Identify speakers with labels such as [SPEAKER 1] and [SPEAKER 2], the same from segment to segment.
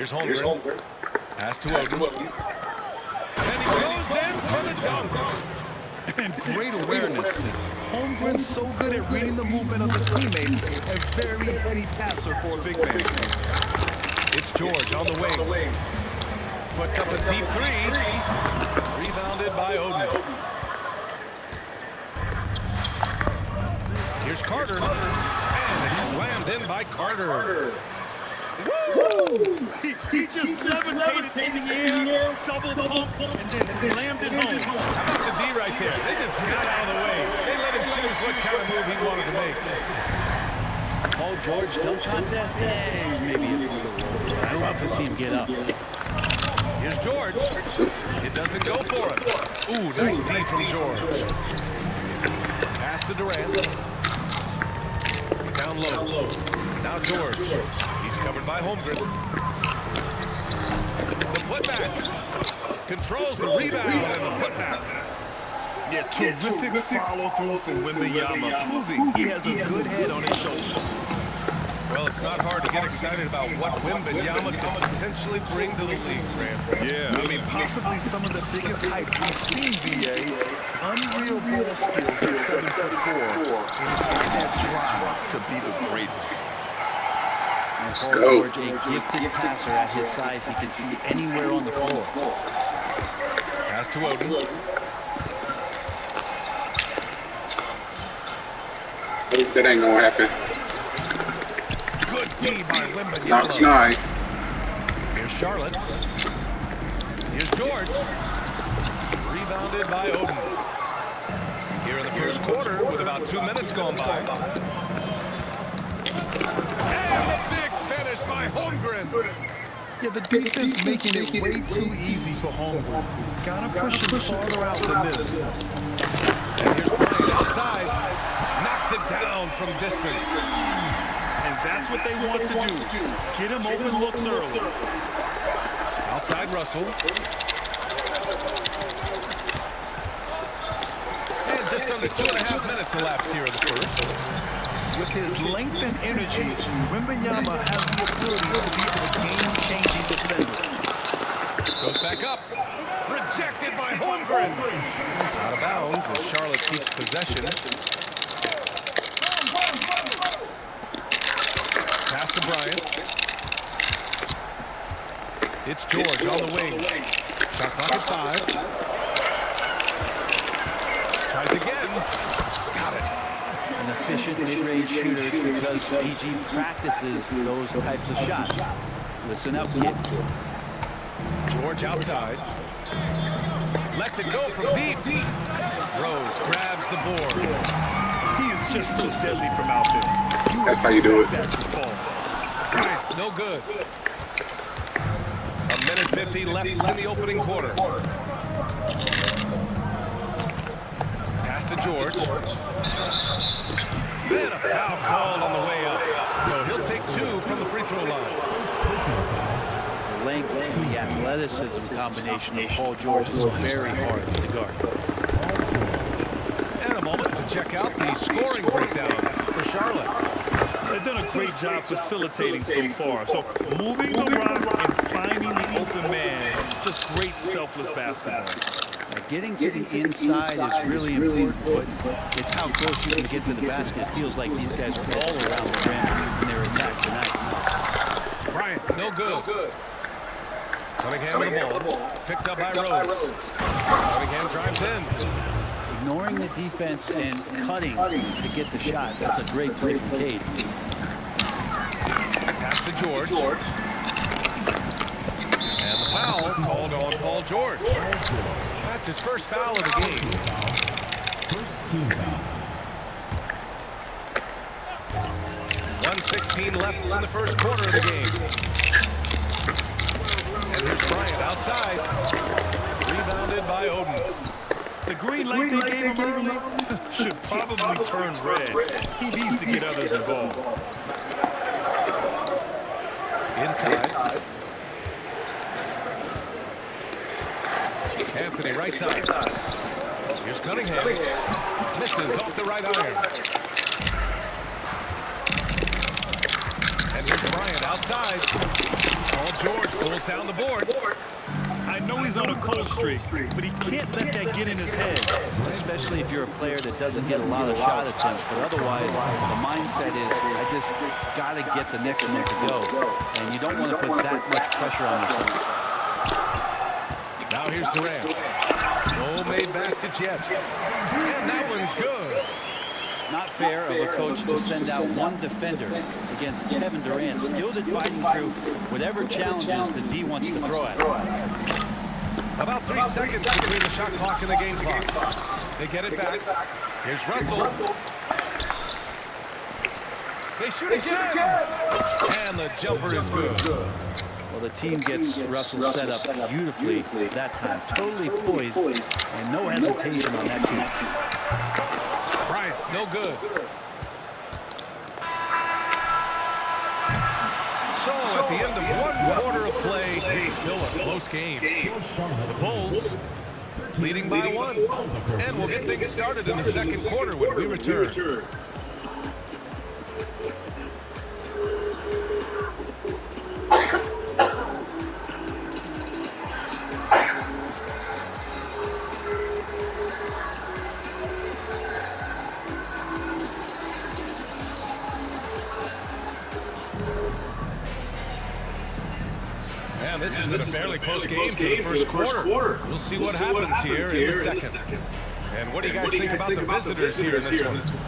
[SPEAKER 1] Here's Holmgren. Pass to Oden. And he goes in for the dunk.
[SPEAKER 2] And great awareness. Holmgren's so good at reading the movement of his teammates. A very heady passer for a big man.
[SPEAKER 1] It's George on the wing. Puts up a deep three. Rebounded by Oden. Here's Carter. And it's slammed in by Carter.
[SPEAKER 2] Woo! He just levitated in the air, double pump, and then slammed it home.
[SPEAKER 1] How about the D right there? They just got out of the way. They let him choose what kind of move he wanted to make.
[SPEAKER 3] Paul George dunk contest? Yeah, maybe a little low. I'd love to see him get up.
[SPEAKER 1] Here's George. It doesn't go for him. Ooh, nice D from George. Pass to Durant. Down low. Now George. He's covered by Holmgren. The putback. Controls the rebound and the putback.
[SPEAKER 2] Yeah, terrific follow-through from Wembanyama, proving he has a good head on his shoulders.
[SPEAKER 1] Well, it's not hard to get excited about what Wembanyama can potentially bring to the league, Grant.
[SPEAKER 2] Yeah, I mean, possibly some of the biggest hype we've seen, B.A. Unreal ball skills at 7'4", and he's got that drive to be the greatest.
[SPEAKER 3] And Paul George, a gifted passer at his size. He can see anywhere on the floor.
[SPEAKER 1] Pass to Oden.
[SPEAKER 4] That ain't gonna happen.
[SPEAKER 1] Good D by Wembanyama.
[SPEAKER 4] Knocks 9.
[SPEAKER 1] Here's Charlotte. Here's George. Rebounded by Oden. Here in the first quarter with about 2 minutes gone by. And the big finish by Holmgren.
[SPEAKER 2] Yeah, the defense making it way too easy for Holmgren. Gotta push him farther out than this.
[SPEAKER 1] And here's Bryant outside. Knocks it down from distance.
[SPEAKER 2] And that's what they want to do. Get him open looks early.
[SPEAKER 1] Outside Russell. And just under 2.5 minutes elapsed here in the first.
[SPEAKER 2] With his length and energy, Wembanyama has the ability to be a game-changing defender.
[SPEAKER 1] Goes back up. Rejected by Holmgren. Out of bounds as Charlotte keeps possession. Pass to Bryant. It's George on the wing. Shot clock at 5. Tries again. Got it.
[SPEAKER 3] An efficient mid-range shooter. It's because PG practices those types of shots. Listen up, kids.
[SPEAKER 1] George outside. Lets it go from deep. Rose grabs the board.
[SPEAKER 2] He is just so deadly from out there.
[SPEAKER 4] That's how you do it.
[SPEAKER 1] Bryant, no good. 1:50 left in the opening quarter. Pass to George. And a foul called on the way up. So he'll take 2 from the free throw line.
[SPEAKER 3] The length and the athleticism combination of Paul George is very hard to guard.
[SPEAKER 1] And a moment to check out the scoring breakdown for Charlotte.
[SPEAKER 2] They've done a great job facilitating so far. So moving the rock and finding the open man, just great selfless basketball.
[SPEAKER 3] Getting to the inside is really important, but it's how close you can get to the basket. It feels like these guys are all around the rim in their attack tonight.
[SPEAKER 1] Bryant, no good. Cunningham with the ball. Picked up by Rose. Cunningham drives in.
[SPEAKER 3] Ignoring the defense and cutting to get the shot. That's a great play from Cade.
[SPEAKER 1] Pass to George. And the foul called on Paul George. That's his first foul of the game.
[SPEAKER 5] First team foul.
[SPEAKER 1] 1:16 left in the first quarter of the game. And here's Bryant outside. Rebounded by Oden.
[SPEAKER 2] The green light they gave him early should probably turn red. He needs to get others involved.
[SPEAKER 1] Inside. Anthony right side. Here's Cunningham. Misses off the right iron. And here's Bryant outside. Paul George pulls down the board.
[SPEAKER 2] I know he's on a cold streak, but he can't let that get in his head.
[SPEAKER 3] Especially if you're a player that doesn't get a lot of shot attempts. But otherwise, the mindset is, I just got to get the next one to go. And you don't want to put that much pressure on yourself.
[SPEAKER 1] Now here's Durant. No made baskets yet. And that one's good.
[SPEAKER 3] Not fair of a coach to send out one defender against Kevin Durant, skilled at fighting through whatever challenges the D wants to throw at him.
[SPEAKER 1] About 3 seconds between the shot clock and the game clock. They get it back. Here's Russell. They shoot again. And the jumper is good.
[SPEAKER 3] Well, the team gets Russell set up beautifully that time. Totally poised and no hesitation on that team.
[SPEAKER 1] Bryant, no good. So at the end of 1 quarter of play, still a close game. The Bulls leading by 1. And we'll get things started in the second quarter when we return. This has been a fairly close game to the first quarter. We'll see what happens here in the second. And what do you guys think about the visitors here in this one?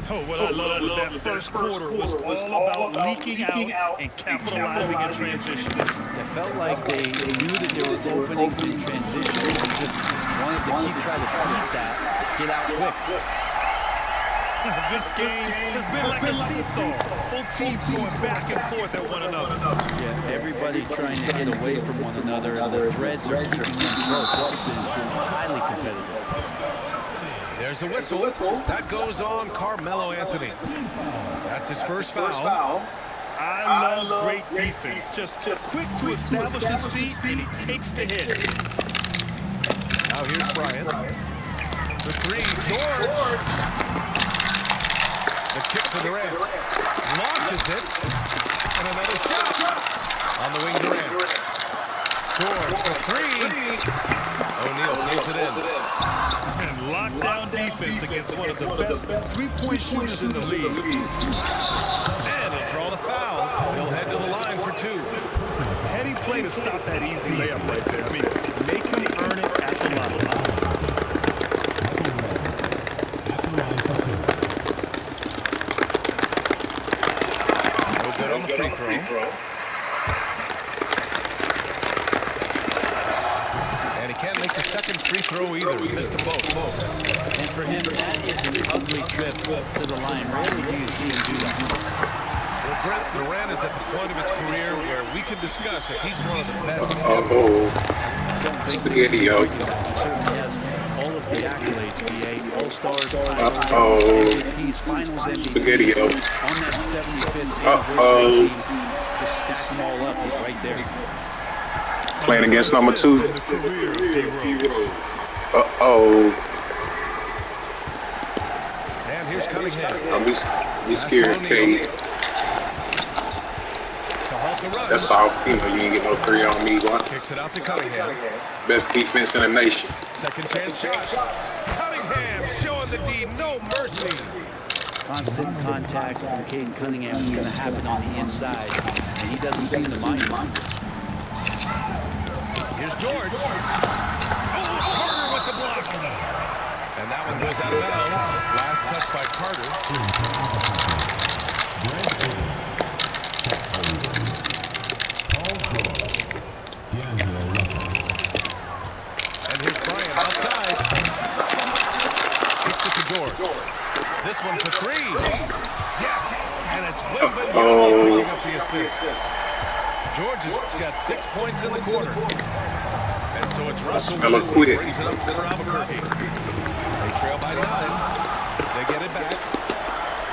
[SPEAKER 2] Oh, what I love was that first quarter was all about leaking out and capitalizing in transition.
[SPEAKER 3] It felt like they knew that there were openings in transition and just wanted to keep trying to feed that, get out quick.
[SPEAKER 2] This game has been like a seesaw. Both teams going back and forth at one another.
[SPEAKER 3] Yeah, everybody trying to get away from one another, and the threads are keeping them close. This has been highly competitive.
[SPEAKER 1] There's a whistle. That goes on Carmelo Anthony. That's his first foul.
[SPEAKER 2] I love great defense. Just quick to establish his feet, and he takes the hit.
[SPEAKER 1] Now here's Bryant. For 3, George. The kick to Durant. Launches it. And another shot. On the wing, Durant. George for 3. O'Neal pulls it in.
[SPEAKER 2] And lockdown defense against one of the best three-point shooters in the league.
[SPEAKER 1] And he'll draw the foul. He'll head to the line for 2.
[SPEAKER 2] Heady play to stop that easy layup right there. I mean, make him earn it at the line.
[SPEAKER 1] On the free throw. And he can't make the second free throw either. He missed them both.
[SPEAKER 3] And for him, that is an ugly trip to the line. Rarely do you see him do that.
[SPEAKER 1] Well, Brent, Durant is at the point of his career where we can discuss if he's one of the best.
[SPEAKER 4] Spaghetti-O.
[SPEAKER 3] He certainly has all of the accolades, BA. All-Stars, MVPs, Finals MVPs.
[SPEAKER 4] Spaghetti-O.
[SPEAKER 3] On that 75th anniversary team, just stack them all up. He's right there.
[SPEAKER 4] Playing against number 2.
[SPEAKER 1] And here's Cunningham.
[SPEAKER 4] I'll be scared, Kate.
[SPEAKER 1] To halt the run.
[SPEAKER 4] That's off. You know, you ain't get no 3 on me, boy.
[SPEAKER 1] Kicks it out to Cunningham.
[SPEAKER 4] Best defense in the nation.
[SPEAKER 1] Second chance shot. Cunningham showing the D no mercy.
[SPEAKER 3] Constant contact from Caden Cunningham is going to happen on the inside, and he doesn't seem to mind it.
[SPEAKER 1] Here's George. Carter with the block. And that one goes out of bounds. Last touch by Carter.
[SPEAKER 5] Paul George, D'Angelo Russell.
[SPEAKER 1] And here's Bryant outside. Kicks it to George. This one for 3. Yes. And it's Wembanyama picking up the assist. George has got 6 points in the quarter. And so it's Russell who brings it up for Albuquerque. They trail by 9. They get it back.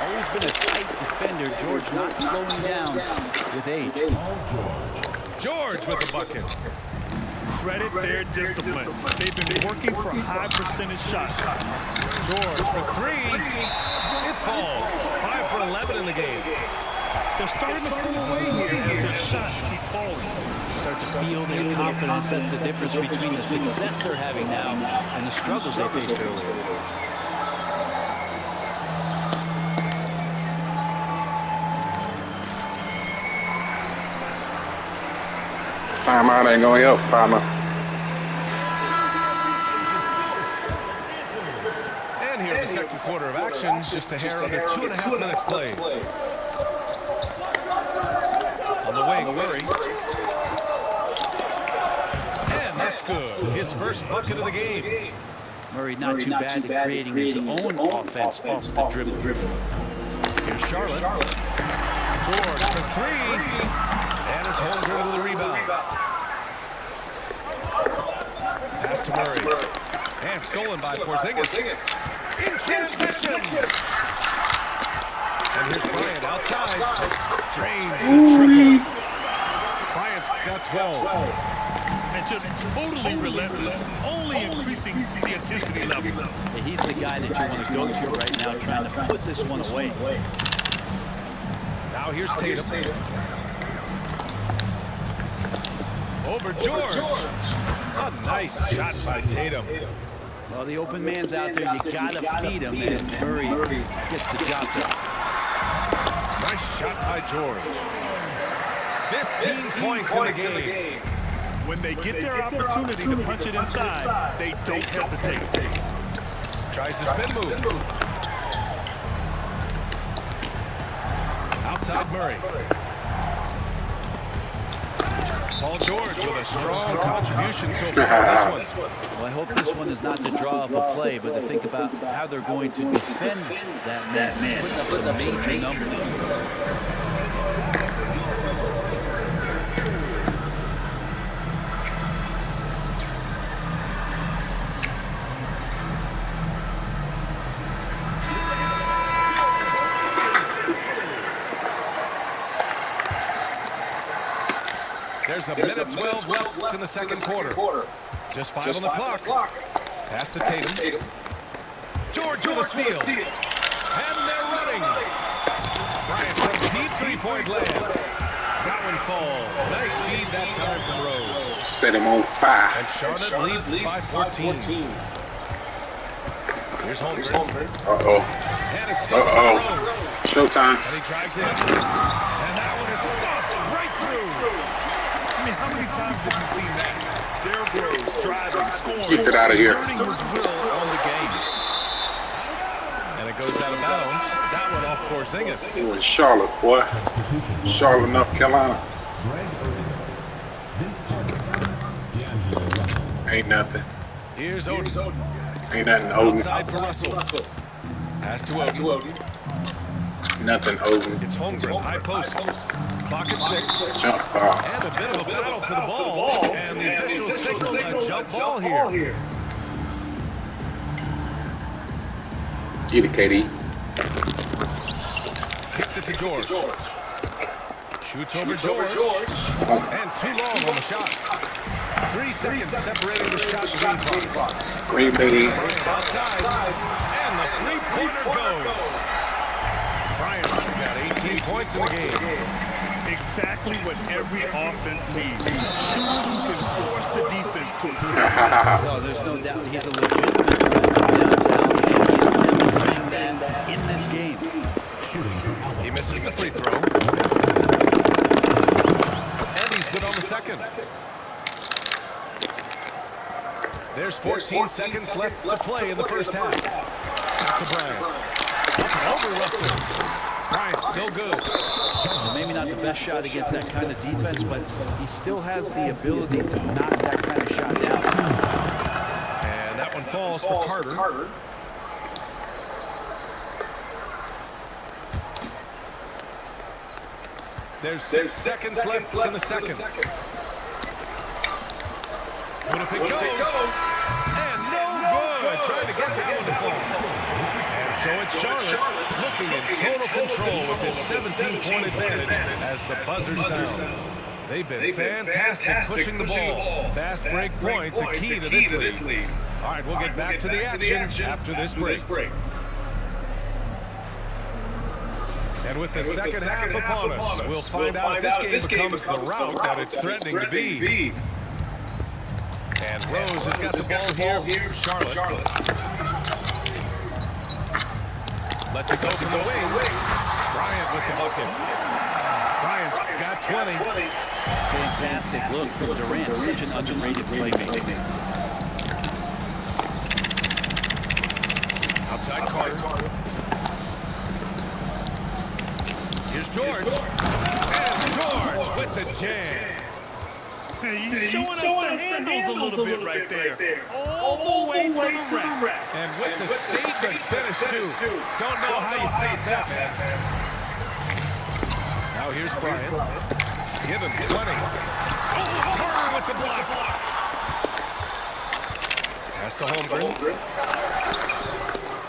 [SPEAKER 3] Always been a tight defender. George not slowing down with age.
[SPEAKER 1] George with the bucket.
[SPEAKER 2] Credit their discipline. They've been working for high percentage shots.
[SPEAKER 1] George for 3. It falls. 5 for 11 in the game.
[SPEAKER 2] They're starting to pull away here as their shots keep falling.
[SPEAKER 3] Start to feel their confidence. That's the difference between the success they're having now and the struggles they faced earlier.
[SPEAKER 4] Timeout ain't gonna help, partner.
[SPEAKER 1] And here in the second quarter of action, just a hair under 2.5 minutes played. On the wing, Murray. And that's good. His first bucket of the game.
[SPEAKER 3] Murray not too bad at creating his own offense off the dribble.
[SPEAKER 1] Here's Charlotte. George for three. And it's Holmgren with a rebound. Pass to Murray. And stolen by Porzingis. In transition. And here's Bryant outside. Drains the triple. Bryant's got 12.
[SPEAKER 2] And just totally relentless, only increasing the intensity level.
[SPEAKER 3] Yeah, he's the guy that you want to go to right now, trying to put this one away.
[SPEAKER 1] Now here's Tatum. Over George. A nice shot by Tatum.
[SPEAKER 3] Well, the open man's out there. You got to feed him, and Murray gets the job done.
[SPEAKER 1] Nice shot by George. 15 points in the game.
[SPEAKER 2] When they get their opportunity to punch it inside, they don't hesitate.
[SPEAKER 1] Tries the spin move. Outside Murray. Paul George with a strong contribution so far in this one.
[SPEAKER 3] Well, I hope this one is not to draw up a play, but to think about how they're going to defend that man. He's putting up some major numbers.
[SPEAKER 1] There's a minute 12 left in the second quarter. Just 5 on the clock. Pass to Tatum. George with a steal. And they're running. Bryant from deep three-point land. That one falls. Nice feed that time from Rose.
[SPEAKER 4] Set him on fire.
[SPEAKER 1] And Charlotte leads by 14. Here's Holmgren.
[SPEAKER 4] Uh-oh.
[SPEAKER 1] And it's stolen by Rose.
[SPEAKER 4] Showtime.
[SPEAKER 1] And he drives in. And that one is stuffed right through.
[SPEAKER 2] I mean, how many times have you seen that? Derrick Rose driving, scoring,
[SPEAKER 4] Get that out of here.
[SPEAKER 2] exerting his will on the game.
[SPEAKER 1] And it goes out of bounds. That one off Porzingis.
[SPEAKER 4] It was Charlotte, boy. Charlotte, North Carolina.
[SPEAKER 5] Greg Oden, Vince Carter, D'Angelo Russell.
[SPEAKER 4] Ain't nothing.
[SPEAKER 1] Here's Oden.
[SPEAKER 4] Ain't nothing, Oden.
[SPEAKER 1] Outside for Russell. Pass to Oden.
[SPEAKER 4] Nothing, Oden.
[SPEAKER 1] It's Holmgren, high post. Clock at 6.
[SPEAKER 4] Jump ball.
[SPEAKER 1] And a bit of a battle for the ball. And the officials signal a jump ball here.
[SPEAKER 4] Get it, KD.
[SPEAKER 1] Kicks it to George. Shoots over George. And too long on the shot. 3 seconds separating the shot and green clock.
[SPEAKER 4] Green Bay.
[SPEAKER 1] Outside. And the three-pointer goes. Bryant's got 18 points in the game.
[SPEAKER 2] Exactly what every offense needs. Shooters who can force the defense to accept.
[SPEAKER 3] Well, there's no doubt he's a legitimate threat from downtown, and he's demonstrating that in this game.
[SPEAKER 1] He misses the free throw. And he's good on the second. There's 14 seconds left to play in the first half. Back to Bryant. Up and over Russell. Bryant, still good.
[SPEAKER 3] Well, maybe not the best shot against that kind of defense, but he still has the ability to knock that kind of shot down.
[SPEAKER 1] And that one falls for Carter. There's 6 seconds left in the second. What if it goes? And no good. Trying to get that one to fall. And so it's Charlotte looking in total control with this 17-point advantage as the buzzer sounds. They've been fantastic pushing the ball. Fast break points a key to this league. All right, we'll get back to the action after this break. And with the second half upon us, we'll find out if this game becomes the rout that it's threatening to be. And Rose has got the ball here. Charlotte. Lets it go from the wing. Bryant with the bucket. Bryant's got 20.
[SPEAKER 3] Fantastic look from Durant. Such an underrated playmaker.
[SPEAKER 1] Outside Carter. Here's George. And George with the jam.
[SPEAKER 2] He's showing us the handles a little bit right there. All the way to the rack.
[SPEAKER 1] And with the statement finish, too. Don't know how you stop that, man. Now here's Bryant. Give him 20. Oh, Carter with the block. Pass to Holmgren.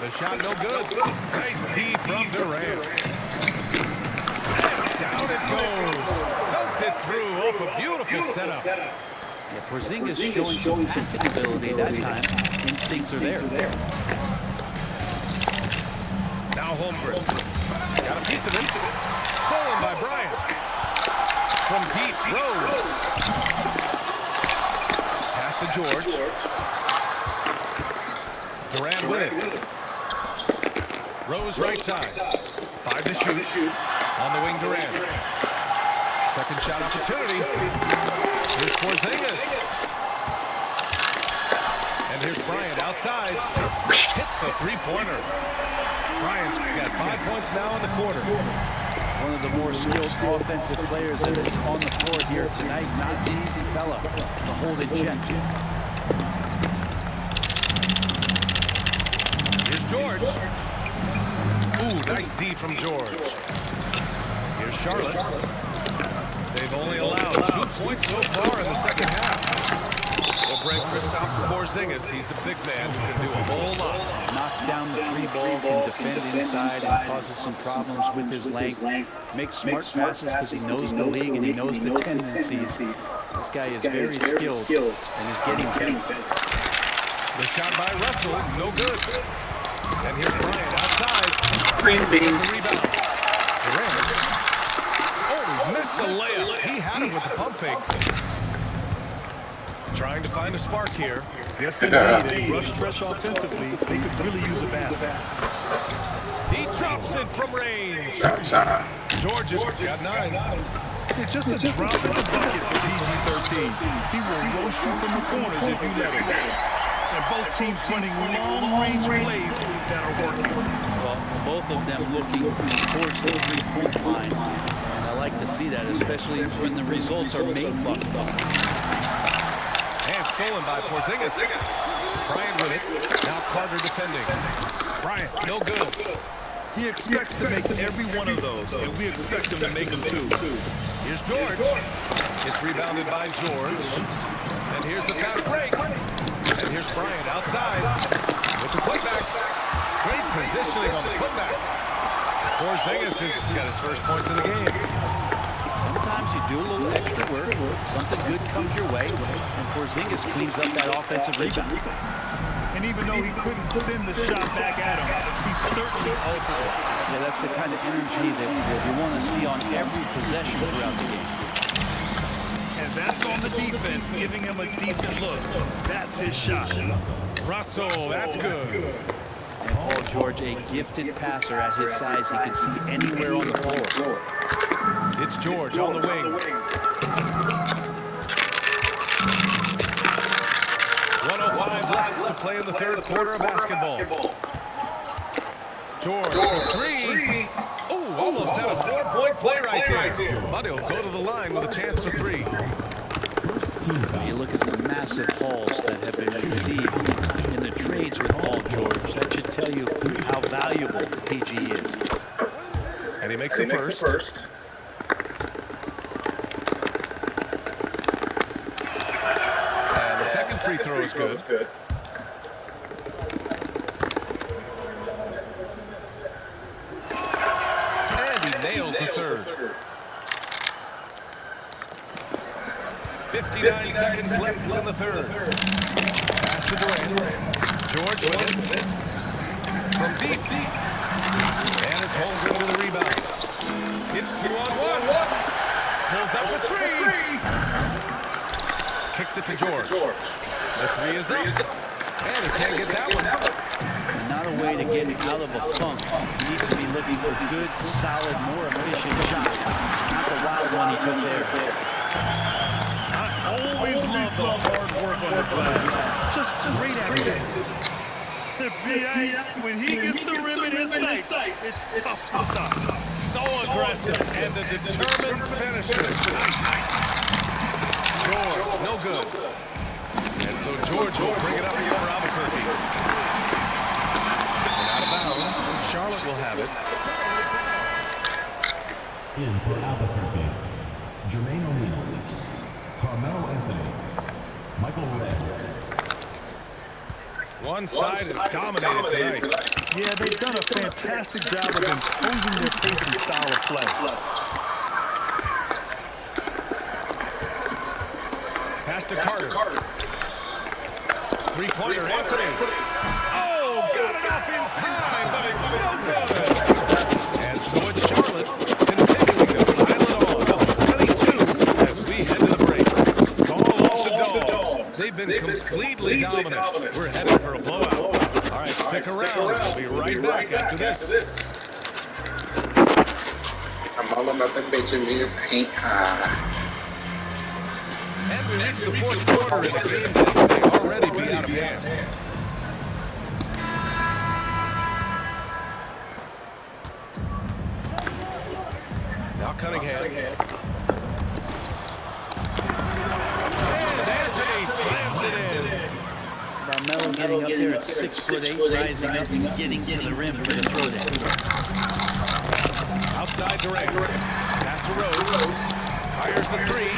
[SPEAKER 1] The shot no good. Nice D from Durant. And down it goes. Dunked it through off a beautiful setup.
[SPEAKER 3] Yeah, Porzingis showing some passing ability that time. Instincts are there.
[SPEAKER 1] Now Holmgren. Got a piece of it. Stolen by Bryant. From deep, Rose. Pass to George. Durant with it. Rose right side. 5 to shoot. On the wing, Durant. Second shot opportunity. Here's Porzingis. And here's Bryant outside. Hits the three-pointer. Bryant's got 5 points now in the quarter.
[SPEAKER 3] One of the more skilled offensive players that is on the floor here tonight. Not an easy fella to hold in check.
[SPEAKER 1] Here's George. Ooh, nice D from George. Here's Charlotte. They've only allowed 2 points so far in the second half. Well, Brent, Kristaps Porzingis, he's a big man who can do a whole lot.
[SPEAKER 3] Knocks down the three ball, can defend inside, and causes some problems with his length. Makes smart passes because he knows the league and he knows the tendencies. This guy is very skilled and is getting better.
[SPEAKER 1] The shot by Russell, no good. And here's Bryant outside.
[SPEAKER 4] Bing, bing.
[SPEAKER 1] The rebound. Durant. Oh, missed the layup. He had it with the pump fake. Trying to find a spark here.
[SPEAKER 2] Yes, indeed. A rough stretch offensively. They could really use a basket.
[SPEAKER 1] He drops it from range.
[SPEAKER 4] Outside.
[SPEAKER 1] George has got 9.
[SPEAKER 2] It's just a drop in the bucket for PG-13. He will roast you from the corners if you let him. And both teams running long-range plays that are working.
[SPEAKER 3] Well, both of them looking towards the three-point line. And I like to see that, especially when the results are made buckets.
[SPEAKER 1] And stolen by Porzingis. Bryant with it. Now Carter defending. Bryant, no good.
[SPEAKER 2] He expects to make every one of those, and we expect him to make them too.
[SPEAKER 1] Here's George. It's rebounded by George. And here's the fast break. And here's Bryant outside with the putback. Great positioning on the putback. Porzingis has got his first points in the game.
[SPEAKER 3] Sometimes you do a little extra work, something good comes your way, and Porzingis cleans up that offensive rebound.
[SPEAKER 2] And even though he couldn't send the shot back at him, he certainly altered it.
[SPEAKER 3] Yeah, that's the kind of energy that you want to see on every possession throughout the game.
[SPEAKER 2] And that's on the defense, giving him a decent look. That's his shot.
[SPEAKER 1] Russell, that's good.
[SPEAKER 3] And Paul George, a gifted passer at his size. He can see anywhere on the floor.
[SPEAKER 1] It's George on the wing. 1:05 left to play in the third quarter of basketball. George for 3. Ooh, almost had a 4-point play right there. But he'll go to the line with a chance for 3.
[SPEAKER 3] You look at the massive hauls that have been received in the trades with Paul George. That should tell you how valuable PG is.
[SPEAKER 1] And he makes the first. And the second free throw is good. And he nails the third. 59 seconds left in the third. Pass to Durant. George with it. From deep. And it's Holmgren with a rebound. It's 2-on-1. Pulls up for three. Kicks it to George. The three is up. And he can't get that one.
[SPEAKER 3] Not a way to get out of a funk. He needs to be looking for good, solid, more efficient shots. Not the wild one he took there.
[SPEAKER 2] I always love the hard work on the glass. Just great activity. The B.A., when he gets the rim in his sights, it's tough to stop.
[SPEAKER 1] So aggressive. And the determined finisher. Nice. George, no good. And so George will bring it up here for Albuquerque. And out of bounds. Charlotte will have it.
[SPEAKER 5] In for Albuquerque, Jermaine O'Neal, Carmelo Anthony, Michael Redd.
[SPEAKER 1] One side is dominated tonight.
[SPEAKER 2] Yeah, they've done a fantastic job of imposing their pace and style of play.
[SPEAKER 1] Pass to Carter. Three-pointer, Anthony. Oh, got it off in time, but it's no good. And so it's Charlotte continuing to pile it on. 22 as we head to the break. Call off the Dogs. They've been completely dominant. We're headed for a blowout. All right, stick around. We'll be right back after this.
[SPEAKER 4] I'm all about the Benjamins ain't high.
[SPEAKER 1] And we reach the fourth quarter in a game that may already be out of hand. Now Cunningham. And Anthony slams it in.
[SPEAKER 3] Carmelo getting up there at 6'8", rising up and getting to the rim for the throwdown.
[SPEAKER 1] Outside Durant. Pass to Rose. Fires the three.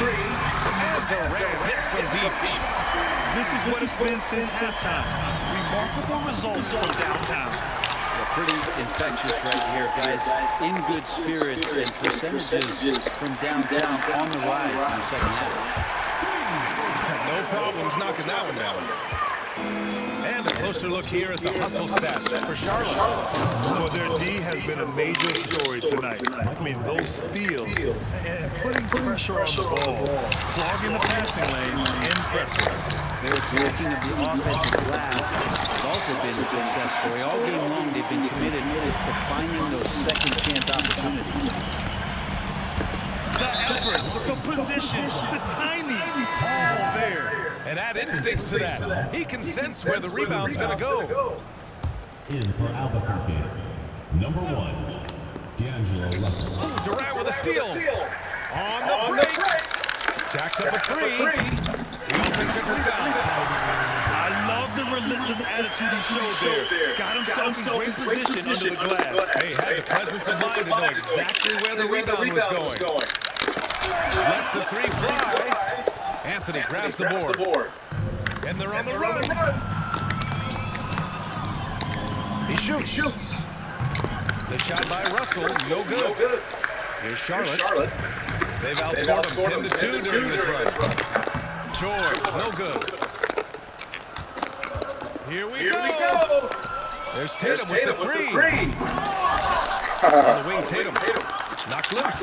[SPEAKER 1] And Durant hits from deep.
[SPEAKER 2] This is what it's been since halftime. Remarkable results from downtown.
[SPEAKER 3] Pretty infectious right here, guys. In good spirits and percentages from downtown on the rise in the second half.
[SPEAKER 1] No problems knocking that one down. And a closer look here at the hustle stats for Charlotte.
[SPEAKER 2] Well, their D has been a major story tonight. I mean, those steals and putting pressure on the ball, clogging the passing lanes, impressive.
[SPEAKER 3] Their attacking of the offensive glass has also been a success story. All game long, they've been committed to finding those second chance opportunities.
[SPEAKER 2] The effort, the position, the timing, all there.
[SPEAKER 1] And add instincts to that. He can sense where the rebound's going to go.
[SPEAKER 5] In for Albuquerque, number 1, D'Angelo Russell.
[SPEAKER 1] Durant with a steal. On the break. Jacks up a three. The offensive rebound.
[SPEAKER 2] I love the relentless attitude he showed there. Got himself in great position under the glass.
[SPEAKER 1] He had the presence of mind to know exactly where the rebound was going. Lets the three fly. Anthony grabs the board. And they're on the run. He shoots. The shot by Russell, no good. Here's Charlotte. They've outscored them 10-2 during this run. George, no good. Here we go. There's Tatum with the three. On the wing, Tatum. Knocked loose.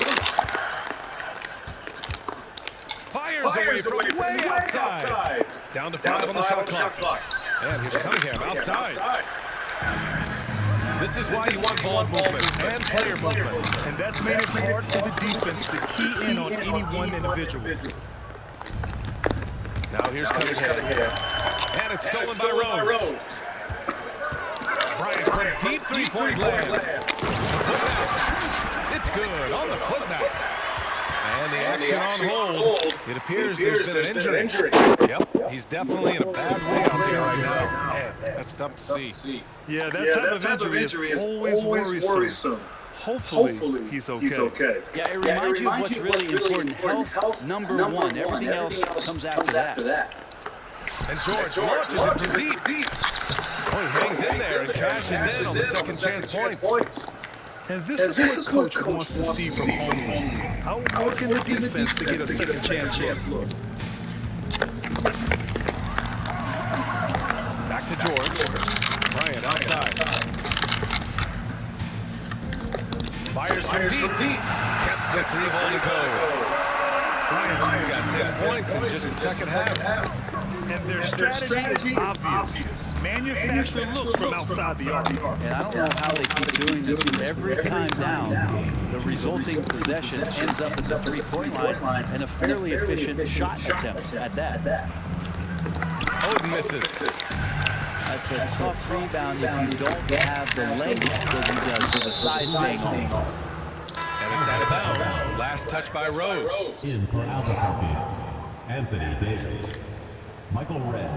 [SPEAKER 1] Fires away from way outside. Down to 5 on the shot clock. And here's Cunningham outside. This is why you want ball movement and player movement.
[SPEAKER 2] And that's made it hard for the defense to key in on any one individual.
[SPEAKER 1] Now here's Cunningham. And it's stolen by Rose. Bryant from deep three-point land. It's good on the putback. And the action on hold. It appears there's been an injury. Yep, he's definitely in a bad way out there right now. Man, that's tough to see.
[SPEAKER 2] Yeah, that type of injury is always worrisome. Hopefully, he's okay.
[SPEAKER 3] Yeah, it reminds you of what's really important. Health, number one. Everything else comes after that.
[SPEAKER 1] And George launches it from deep. Oh, he hangs in there and cashes in on the second chance points.
[SPEAKER 2] And this is what Coach wants to see from home. Outworking the defense to get a second chance look.
[SPEAKER 1] Back to George. Bryant outside. Fires from deep. Gets the 3 ball to go. Bryant's got 10 points in just the second half.
[SPEAKER 2] And their strategy is obvious. Manufacture looks from outside the arc.
[SPEAKER 3] And I don't know how they keep doing this, but every time down, the resulting possession ends up at the 3-point line and a fairly efficient shot attempt at that.
[SPEAKER 1] Oden misses.
[SPEAKER 3] That's a tough rebound if you don't have the length that he does, so the size paying off.
[SPEAKER 1] And it's out of bounds. Last touch by Rose.
[SPEAKER 5] In for Albuquerque, Anthony Davis. Michael Redd.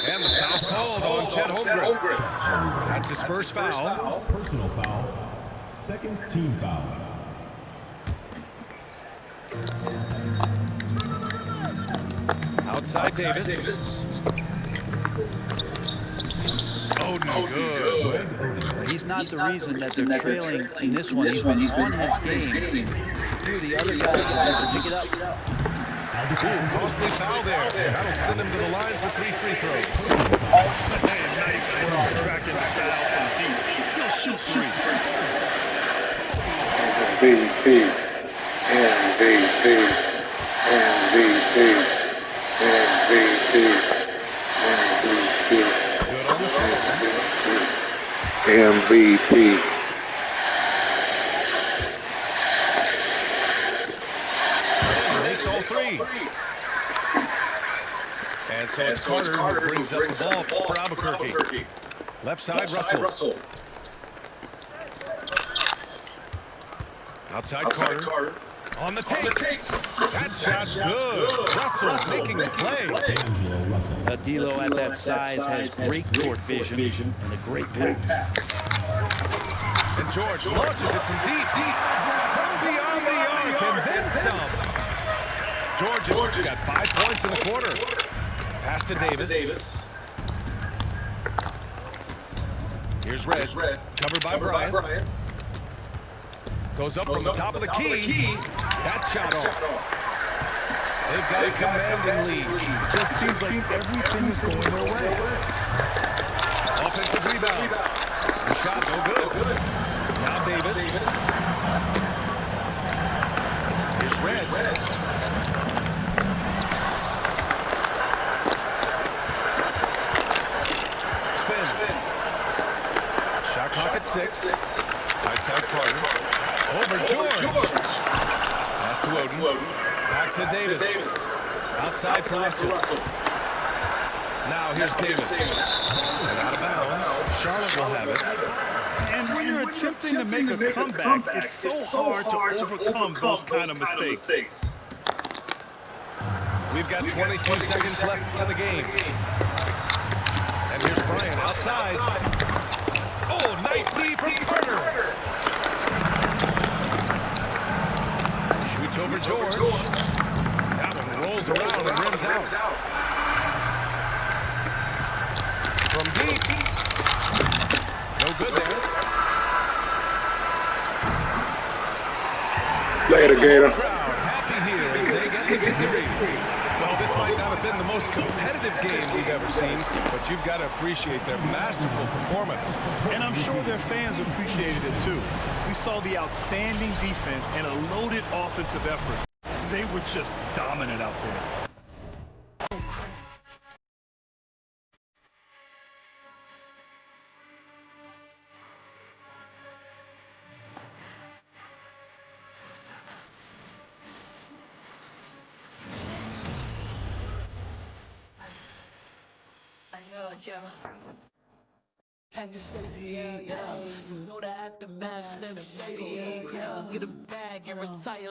[SPEAKER 1] And the foul called on Chet Holmgren. That's his first foul.
[SPEAKER 5] Personal foul. Second team foul.
[SPEAKER 1] Outside Davis. Oden, good.
[SPEAKER 3] He's not the reason that they're trailing in this one. He's been on his game. A few of the other guys have to pick it up.
[SPEAKER 1] Ooh, costly foul there. That'll send him to the line for 3 free throws.
[SPEAKER 2] Nice work tracking the foul from deep. He'll shoot 3.
[SPEAKER 4] MVP, MVP, MVP, MVP, MVP,
[SPEAKER 1] Good on the shot.
[SPEAKER 4] MVP.
[SPEAKER 1] Makes all 3. And so it's Carter who brings up the ball for Albuquerque. Left side, Russell. Outside Carter. On the take. That shot's good. Russell making the play.
[SPEAKER 5] D'Angelo Russell.
[SPEAKER 3] D'Lo at that size has great court vision and a great pass.
[SPEAKER 1] And George launches it from deep. From beyond the arc and then some. George has got 5 points in the quarter. Pass to Davis. Here's Red. Covered by Bryant. Goes up from the top of the key. That shot off. They've got a commanding lead.
[SPEAKER 2] Just seems like everything is going their way.
[SPEAKER 1] Offensive rebound. The shot no good. Now Davis. Here's Red. Spins. Shot clock at 6. Right side Carter. Over George. Pass to Oden. Back to Davis. Outside for Russell. Now here's Davis. And out of bounds. Charlotte will have it.
[SPEAKER 2] And when you're attempting to make a comeback, it's so hard to overcome those kind of mistakes.
[SPEAKER 1] We've got 22 seconds left in the game. And here's Bryant outside. Oh, nice D from Carter. Shoots over George. That one rolls around and rims out. From deep. No good there.
[SPEAKER 4] Later, Gator.
[SPEAKER 1] Crowd happy here as they get the victory. Well, this might not have been the most competitive game we've ever seen, but you've got to appreciate their masterful performance.
[SPEAKER 2] And I'm sure their fans appreciated it too. We saw the outstanding defense and a loaded offensive effort. They were just dominant out there.
[SPEAKER 6] And just yeah, you know the aftermath, never shady, yeah. Get a bag and retire.